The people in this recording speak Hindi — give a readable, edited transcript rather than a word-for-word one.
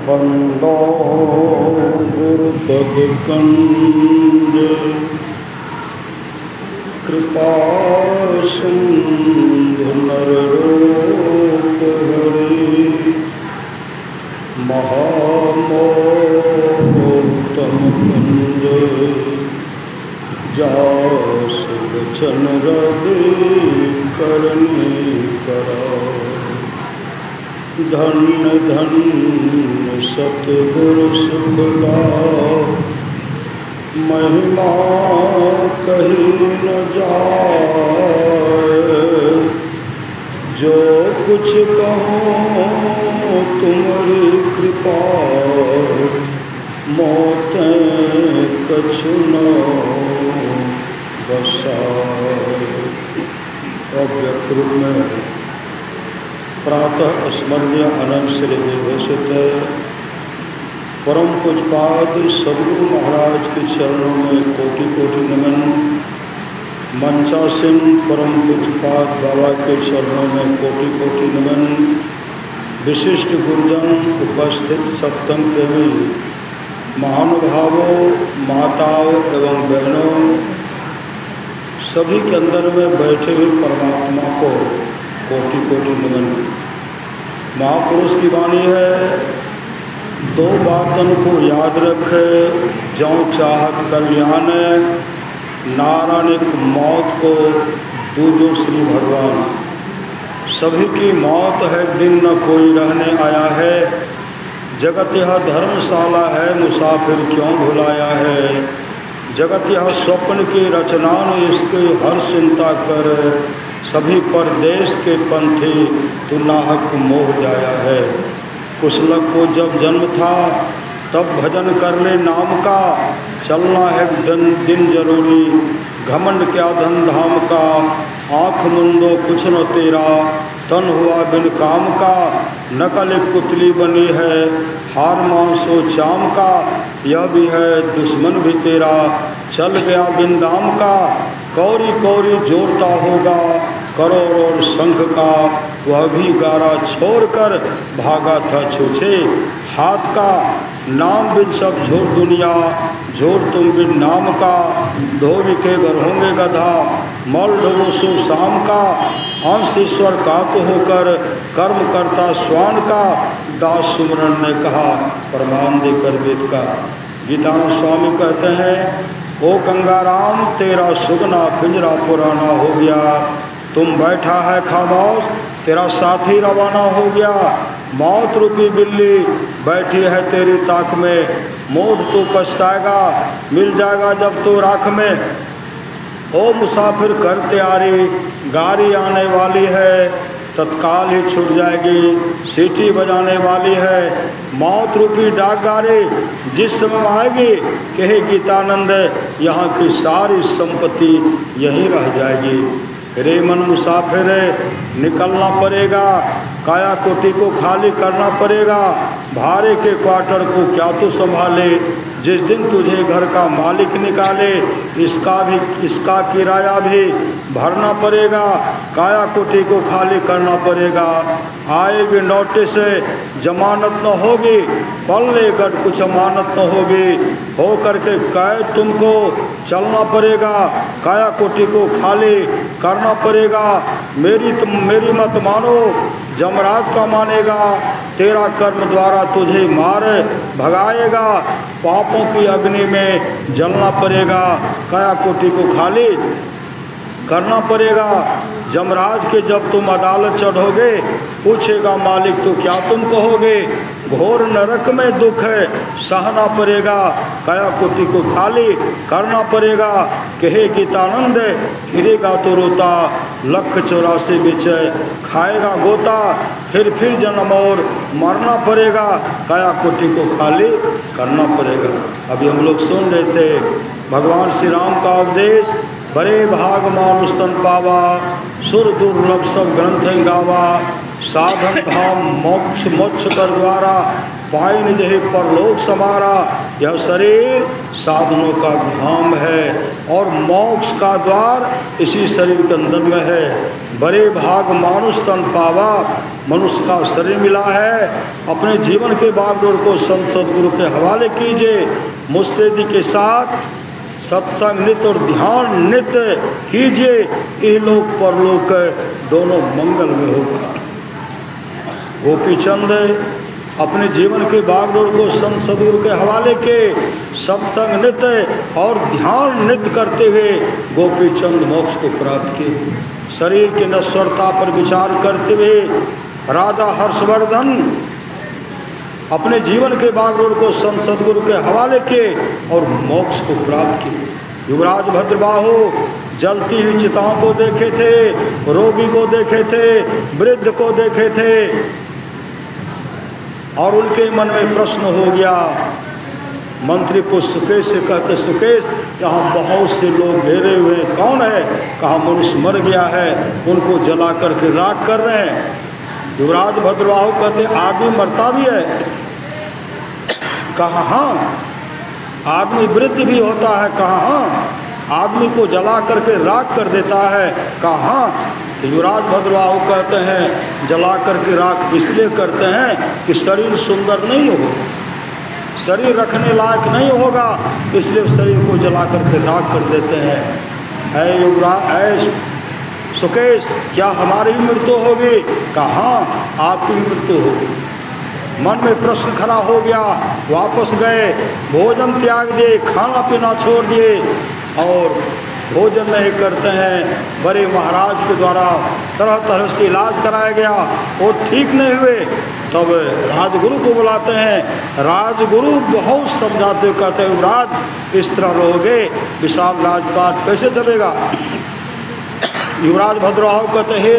बंदो गुरुपदकंज कृपा सिंधु नररूप हरि महामोहतम कुंज जासुख चन रवि करनी करा। धन्य धन्य सतगुरु सुखदा महिमा कही न जाए। जो कुछ कहूँ तुम्हारी कृपा मोतें कछु न बसाए। अव्यक्त रूप में प्रातः स्मरणीय अनंत श्री देवसित परम पूज्यपाद सद्गुरु महाराज के चरणों में कोटि कोटि नमन। मंचासीन परम पूज्यपाद बाबा के चरणों में कोटि कोटि नमन। विशिष्ट गुरुजन उपस्थित सत्संग प्रेमी महानुभावों माताओं एवं बहनों सभी के अंदर में बैठे हुए परमात्मा को कोटि कोटि नमन। महापुरुष की वाणी है, दो बातन को याद रखे जौ चाहत कल्याण। नारायणिक मौत को दूजो श्री भगवान। सभी की मौत है, दिन न कोई रहने आया है। जगत यह धर्मशाला है, मुसाफिर क्यों भुलाया है। जगत यह स्वप्न की रचना न, इसके हर चिंता कर। सभी परदेश के पंथी तू नाहक मोह जाया है। कुशलक को जब जन्म था तब भजन कर ले नाम का। चलना है दिन जरूरी, घमंड क्या धन धाम का। आँख मुंदो कुछ न तेरा, तन हुआ बिन काम का। नकल एक पुतली बनी है, हार मांसो चाम का। यह भी है दुश्मन भी तेरा, चल गया बिन दाम का। कौरी कौरी जोड़ता होगा करोड़ और शंख का। वह भी गारा छोड़कर भागा था छूछे हाथ का। नाम बिन सब झोर दुनिया, झोर तुम बिन नाम का। धोबी के घर होंगे गधा, मल ढोलो सो शाम का। अंश ईश्वर का तो होकर कर्म करता स्वान का। दास सुमरन ने कहा प्रमाण देकर वेद का। गीतानंद स्वामी कहते हैं, ओ गंगाराम तेरा सुगना पिंजरा पुराना हो गया। तुम बैठा है खामोश, तेरा साथी रवाना हो गया। मौत रूपी बिल्ली बैठी है तेरी ताक में। मोड़ तो पछताएगा, मिल जाएगा जब तो राख में। ओ मुसाफिर कर तैयारी, गाड़ी आने वाली है। तत्काल ही छूट जाएगी, सीटी बजाने वाली है। मौत रूपी डाक गाड़ी जिस समय आएगी, कहे गीतानंद यहाँ की सारी संपत्ति यहीं रह जाएगी। रे मन मुसाफिर निकलना पड़ेगा, काया कोटि को खाली करना पड़ेगा। भाड़े के क्वार्टर को क्या तू संभाले, जिस दिन तुझे घर का मालिक निकाले। इसका किराया भी भरना पड़ेगा, काया कोटि को खाली करना पड़ेगा। आएगी नोटिस जमानत न होगी, पल्ले गढ़ कुछ अमानत न होगी। हो करके कैद तुमको चलना पड़ेगा, काया कोटि को खाली करना पड़ेगा। मेरी मत मानो, जमराज का मानेगा। तेरा कर्म द्वारा तुझे मार भगाएगा। पापों की अग्नि में जलना पड़ेगा, काया कोटि को खाली करना पड़ेगा। जमराज के जब तुम अदालत चढ़ोगे, पूछेगा मालिक तो क्या तुम कहोगे। घोर नरक में दुख है सहना पड़ेगा, काया कोटि को खाली करना पड़ेगा। कहे गीतानंद फिरेगा तो रोता, 184 विचय खाएगा गोता। फिर जन्म और मरना पड़ेगा, काया कोटि को खाली करना पड़ेगा। अभी हम लोग सुन रहे थे भगवान श्री राम का उपदेश। बड़े भाग मानुष तन पावा, सुर दुर्लभ सब ग्रंथ गावा। साधन धाम मोक्ष कर द्वारा, पाइन जहे परलोक समारा। यह शरीर साधनों का धाम है और मोक्ष का द्वार इसी शरीर के अंदर में है। बड़े भाग मानुष तन पावा, मनुष्य का शरीर मिला है। अपने जीवन के बागडोर को संत सदगुरु के हवाले कीजिए। मुस्तैदी के साथ सत्संग नित्य और ध्यान नित्य कीजिए। इहलोक परलोक दोनों मंगल में होगा। गोपी चंद अपने जीवन के बागडोर को संत सदगुरु के हवाले के सत्संग नित्य और ध्यान नित्य करते हुए गोपी चंद मोक्ष को प्राप्त किए। शरीर की नश्वरता पर विचार करते हुए राजा हर्षवर्धन अपने जीवन के बागडोर को संत सदगुरु के हवाले किए और मोक्ष को प्राप्त किए। युवराज भद्रबाहु जलती हुई चिताओं को देखे थे, रोगी को देखे थे, वृद्ध को देखे थे और उनके मन में प्रश्न हो गया। मंत्री को सुकेश से कहते, सुकेश यहाँ बहुत से लोग घेरे हुए हैं, कौन है? कहा मनुष्य मर गया है, उनको जला करके राख कर रहे हैं। युवराज भद्रबाहु कहते, आदमी मरता भी है? कहा हाँ। आदमी वृद्ध भी होता है? कहा हाँ। आदमी को जला करके राख कर देता है? कहा हाँ। युवराज भद्रबाहु कहते हैं, जला करके राख इसलिए करते हैं कि शरीर सुंदर नहीं होगा, शरीर रखने लायक नहीं होगा, इसलिए शरीर को जला करके राख कर देते हैं। है युवराज, है सुकेश, क्या हमारी भी मृत्यु होगी? कहा हाँ, आपकी भी मृत्यु होगी। मन में प्रश्न खड़ा हो गया। वापस गए, भोजन त्याग दिए, खाना पीना छोड़ दिए और भोजन नहीं करते हैं। बड़े महाराज के द्वारा तरह तरह से इलाज कराया गया और ठीक नहीं हुए। तब राजगुरु को बुलाते हैं। राजगुरु बहुत समझाते, कहते हैं युवराज इस तरह रहोगे विशाल राजपाट कैसे चलेगा? युवराज भद्रबाहु कहते हैं,